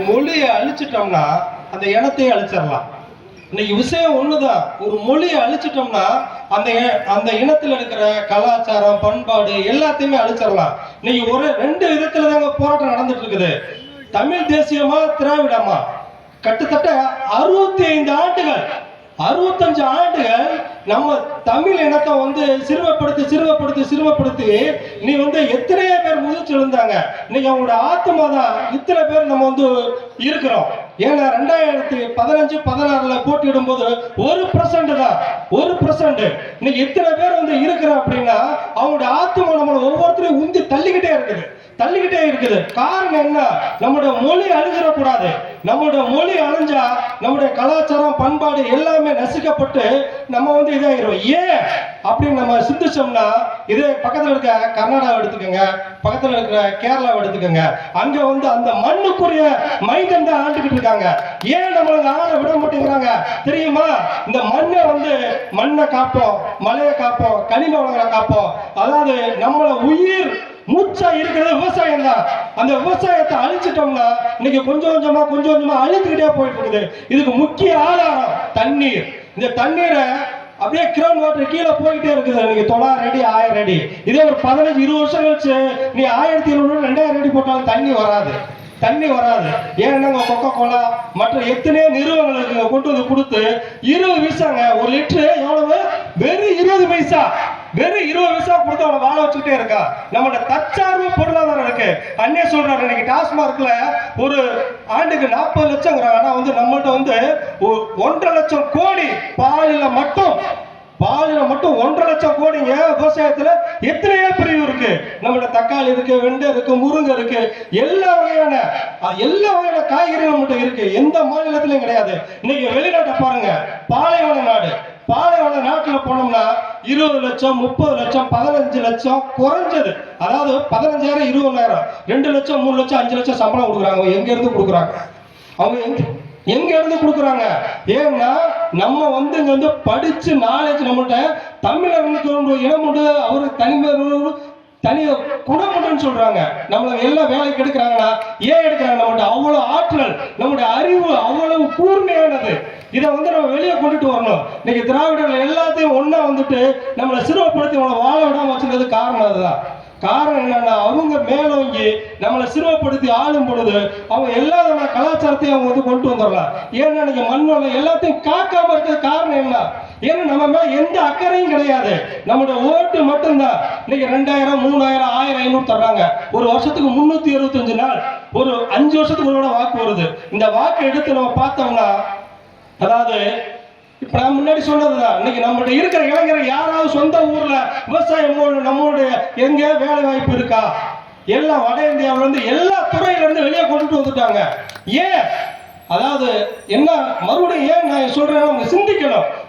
மொழியை அழிச்சிட்டோம்னா அந்த இனத்தையே அழிச்சிடலாம். இன்னைக்கு விஷயம் ஒண்ணுதான். ஒரு மொழியை அழிச்சிட்டோம்னா அந்த அந்த இனத்துல இருக்கிற கலாச்சாரம் பண்பாடு எல்லாத்தையுமே அழிச்சிடலாம். இன்னைக்கு ஒரு ரெண்டு விதத்துல தாங்க போராட்டம் நடந்துட்டு இருக்குது. தமிழ் தேசியமா திராவிடமா? கிட்டத்தட்ட 65 ஆண்டுகள் 65 ஆண்டுகள் நம்ம தமிழ் இனத்தை சிறுவப்படுத்தி நீ எத்தனையோ பேர் முதிர்ச்சி எழுந்தாங்க. இன்னைக்கு அவங்களோட ஆத்மா தான் இத்தனை பேர் நம்ம இருக்கிறோம். ஏன்னா 2015-16 போட்டியிடும் போது 1% தான் 1%. இன்னைக்கு இத்தனை பேர் இருக்கிறோம் அப்படின்னா அவங்களோட ஆத்மா நம்மளை ஒவ்வொருத்தரையும் உந்தி தள்ளிக்கிட்டே இருக்குது. காரணம் என்ன? நம்முடைய மொழி அழிஞ்சிடக்கூடாது. நம்முடைய மொழி அழிஞ்சா நம்முடைய கலாச்சாரம் பண்பாடு எல்லாமே நசுக்கப்பட்டு நம்ம இதாயிரும். ஏன் அப்படின்னு நம்ம சிந்திச்சோம்னா, இதே பக்கத்துல இருக்க கர்நாடகாவை எடுத்துக்கோங்க, பக்கத்துல இருக்கிற கேரளாவை எடுத்துக்கோங்க. அங்க அந்த மண்ணுக்குரிய மைந்தன் தான் ஆண்டுகிட்டு இருக்காங்க. ஏன் நம்மளுக்கு ஆள விட மாட்டேங்கிறாங்க தெரியுமா? இந்த மண்ணை காப்போம், மலையை காப்போம், கனிம வளங்களை காப்போம். அதாவது நம்மள உயிர் மூச்சா இருக்கிறது விவசாயம் தான். அந்த விவசாயத்தை அழிச்சிட்டோம்னா இன்னைக்கு கொஞ்சம் கொஞ்சமா அழிஞ்சுக்கிட்டே போயிட்டு இருக்குது. இதுக்கு முக்கிய ஆதாரம் தண்ணீர். இந்த தண்ணீரை அப்படியே கிரவுண்ட் வாட்டர் கீழே போயிட்டே இருக்குது. நீங்க 900 அடி 1000 அடி, இதே ஒரு 15-20 வருஷம் கழிச்சு நீ 1700-2000 அடி போட்டாலும் தண்ணி வராது. ஏன்னா கொக்கோ கோலா மற்ற எத்தனையோ நிறுவனங்களுக்கு கொண்டு கொடுத்து 20 பைசாங்க ஒரு லிட்டரு. எவ்வளவு? வெறும் 20 பைசா. வெறும் 20 பைசா கொடுத்து அவனை வாழ வச்சுக்கிட்டே இருக்கா. நம்மளோட தற்சார்பு பொருளாதாரம் இருக்கு. அண்ணே சொல்றாரு, இன்னைக்கு டாஸ்மார்க்ல ஒரு ஆண்டுக்கு 40 லட்சம். ஆனா நம்மள்ட்ட 1.5 லட்சம் கோடி பாலில மட்டும் 1.5 லட்சம் கோடிங்க. விவசாயத்துல எத்தனையோ பிரிவு இருக்கு. நம்மளோட தக்காளி இருக்கு, வெண்டை இருக்கு, முருங்கை இருக்கு, எல்லா வகையான காய்கறி நம்மகிட்ட இருக்கு. எந்த மாநிலத்திலும் கிடையாது. இன்னைக்கு வெளிநாட்டை பாருங்க, பாலைவன நாட்டுல போனோம்னா 20 லட்சம் 30 லட்சம் 15 லட்சம் குறைஞ்சது. அதாவது 15,000 20,000 2 லட்சம் 3 லட்சம் 5 லட்சம் சம்பளம் கொடுக்குறாங்க. எங்க இருந்து கொடுக்குறாங்க? ஏன்னா நம்ம படிச்சு நாலேஜ் நம்மள்ட்ட தமிழர்களுக்கு இனம் உண்டு, அவருக்கு தனி குணம் சொல்றாங்க. நம்மள எல்லாம் வேலைக்கு எடுக்கிறாங்கன்னா ஏன் எடுக்கிறாங்க? நம்மகிட்ட அவ்வளவு ஆற்றல், நம்முடைய அறிவு அவ்வளவு கூர்மையானது. இதை நம்ம வெளியே கொண்டுட்டு வரணும். இன்னைக்கு திராவிடர்கள் எல்லாத்தையும் ஒன்னா நம்மளை சிறுவப்படுத்தி நம்மளை வாழ விடாம வச்சிருக்கிறது காரணம் அதுதான். காரணம் என்னன்னா, அவங்க மேலோங்கி நம்மளை சிறுவப்படுத்தி ஆளும் பொழுது அவங்க எல்லா கலாச்சாரத்தையும் அவங்க கொண்டு வந்துடலாம். ஏன்னா நீங்க மண்ணோட எல்லாத்தையும் காக்காம இருக்கிறது காரணம் என்ன? ஏன்னா நம்ம மேல எந்த அக்கறையும் கிடையாது. நம்மளோட ஓட்டு மட்டும்தான். இன்னைக்கு 2000 3000 1500 தர்றாங்க. ஒரு வருஷத்துக்கு 365 நாள், ஒரு 5 வருஷத்துக்கு ஒரு வாக்கு வருது. இந்த வாக்கு எடுத்து நம்ம பார்த்தோம்னா, அதாவது இப்ப நான் முன்னாடி சொன்னதுதான், இன்னைக்கு நம்மகிட்ட இருக்கிற இளைஞர்கள் யாராவது சொந்த ஊர்ல விவசாயம் நம்மளுடைய எங்க வேலை வாய்ப்பு இருக்கா? எல்லாம் வட இந்தியாவில எல்லா துறையில இருந்து வெளியே கொண்டுட்டு வந்துட்டாங்க. ஏன்? அதாவது என்ன மறுபடியும் ஏன் நான் சொல்றேன், அவங்க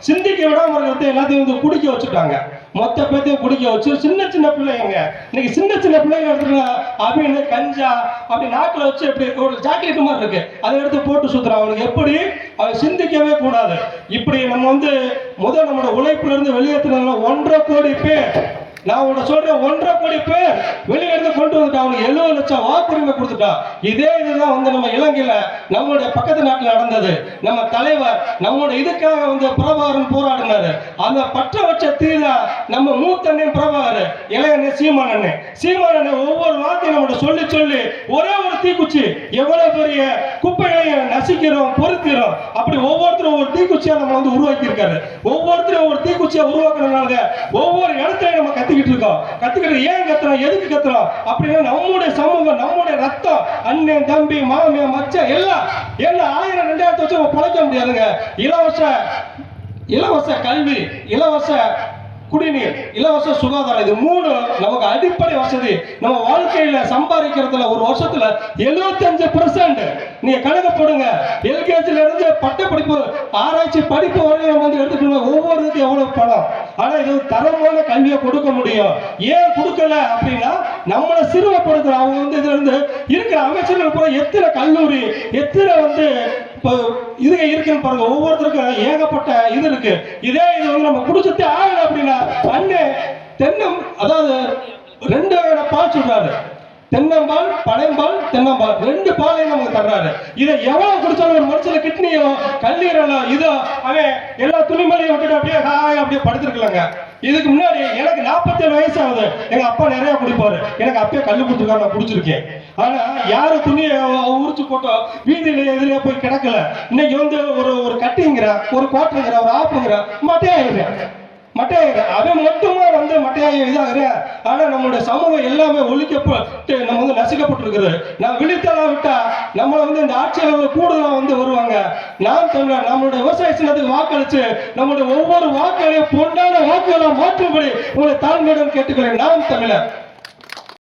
சிந்திக்க விடாம இருக்கிறத எல்லாத்தையும் குடிக்க வச்சுட்டாங்க. மொத்த பேத்தையும் குடிக்க வச்சு சின்ன பிள்ளைங்க இன்னைக்கு சின்ன பிள்ளைங்க எடுத்துக்கலாம் அப்படின்னு கஞ்சா அப்படி நாட்டில் வச்சு எப்படி ஒரு ஜாக்கெட் மாதிரி இருக்கு, அதை எடுத்து போட்டு சுத்துறான். அவனுக்கு எப்படி? அவன் சிந்திக்கவே கூடாது. இப்படி நம்ம நம்மளோட உழைப்புல இருந்து வெளியேற்றின 1.5 கோடி பேர், நான் உங்களை சொல்றேன், 1.5 கோடி பேர் வெளியில இருந்து கொண்டு வந்துட்டா. அவனுக்கு 70 லட்சம் வாக்குரிமை கொடுத்துட்டான். இதே இதுதான் நம்ம இலங்கையில நம்மளுடைய பக்கத்து நாட்டில் நடந்தது. நம்ம தலைவர் நம்மளுடைய இதுக்காக பிரபாகரன் போராடினாரு. அந்த பற்றவற்ற தீதான் நம்ம மூத்தண்ணன் பிரபாகர், இளையண்ணே சீமானண்ணே ஒவ்வொரு வார்த்தையும் நம்மளோட சொல்லி ஒரே ஒரு தீக்குச்சி எவ்வளவு பெரிய குப்பைகளையும் நசிக்கிறோம் பொறுக்கிறோம். அப்படி ஒவ்வொருத்தரும் ஒரு தீக்குச்சியா நம்ம உருவாக்கி இருக்காரு. ஒவ்வொருத்தரும் ஒரு தீக்குச்சியா உருவாக்குறதுனால ஒவ்வொரு இடத்துலையும் நம்ம கத்துக்கிட்டு ஏன் கத்துறோம், எதுக்கு கத்துறோம் அப்படின்னா நம்முடைய சமூகம், நம்முடைய ரத்தம், அண்ணன் தம்பி மாமியா மச்ச எல்லாம் 1000 2000 வச்சு பழைக்க முடியாதுங்க. இலவச கல்வி, இலவச குடிநீர், இலவச சுகாதாரம், இது 3 நமக்கு அடிப்படை வசதி. நம்ம வாழ்க்கையில சம்பாதிக்கிறதுல ஒரு வருஷத்துல 75% நீங்க கணக்கு போடுங்க. எல்கேஜில இருந்து பட்ட படிப்பு ஆராய்ச்சி படிப்பு வரையும் எடுத்துக்கணும். ஒவ்வொருக்கும் எவ்வளவு பணம். ஆனா இது தரமான கல்வியை கொடுக்க முடியும். ஏன் கொடுக்கல அப்படின்னா நம்மளை சிறுவப்படுத்துற அவங்க இதுல இருந்து இருக்கிற அமைச்சர்கள் கூட எத்தனை கல்லூரி எத்தனை இது இருக்குன்னு பாருங்க. ஒவ்வொருத்தருக்கும் ஏகப்பட்ட இது இருக்கு. இதே இது நம்ம குடிச்சதே ஆகல அப்படின்னா அண்ணே தென்னம், அதாவது 2 வகையான பால் சொல்றாரு. தென்னம்பால், பனைம்பால், தென்னம்பால் 2 பாலையும் நமக்கு தர்றாரு. இதை எவ்வளவு குடிச்சாலும் ஒரு மனுஷன கிட்னியோ கல்லீரலோ இதோ அவன் எல்லா துணிமலையும் விட்டுட்டு அப்படியே அப்படியே படுத்துருக்கலாங்க. இதுக்கு முன்னாடி எனக்கு 47 வயசு ஆகுது. எங்க அப்பா நிறைய குடிப்பாரு. எனக்கு அப்பயே கல்லு கொடுத்துருக்காரு, நான் குடிச்சிருக்கேன். ஆனா யாரு துணியை உரிச்சு போட்டோ வீதியில எதுலயே போய் கிடக்கல. இன்னைக்கு வந்து ஒரு கட்டிங்கிற, ஒரு கோட்டுங்கிற, ஒரு ஆப்புங்கிற மட்டையாயிடுறேன். அவன் மட்டுமா வந்து மட்டையாகி இதாகிறேன். ஆனா நம்மளுடைய சமூகம் எல்லாமே ஒழிக்கப்பட்டு நம்ம வந்து நசுக்கப்பட்டிருக்குது. நான் விழித்தெல்லாம் விட்டா நம்மளை வந்து இந்த ஆட்சியாளர்கள் கூடுதலா வந்து வருவாங்க. நாம் தமிழர் நம்மளுடைய விவசாய சின்னத்துக்கு வாக்களிச்சு நம்மளுடைய ஒவ்வொரு வாக்குகளையும் பொன்னான வாக்குகளை மாற்றும்படி உங்களை தாழ்மையுடன் கேட்டுக்கிறேன். நாம் தமிழர்.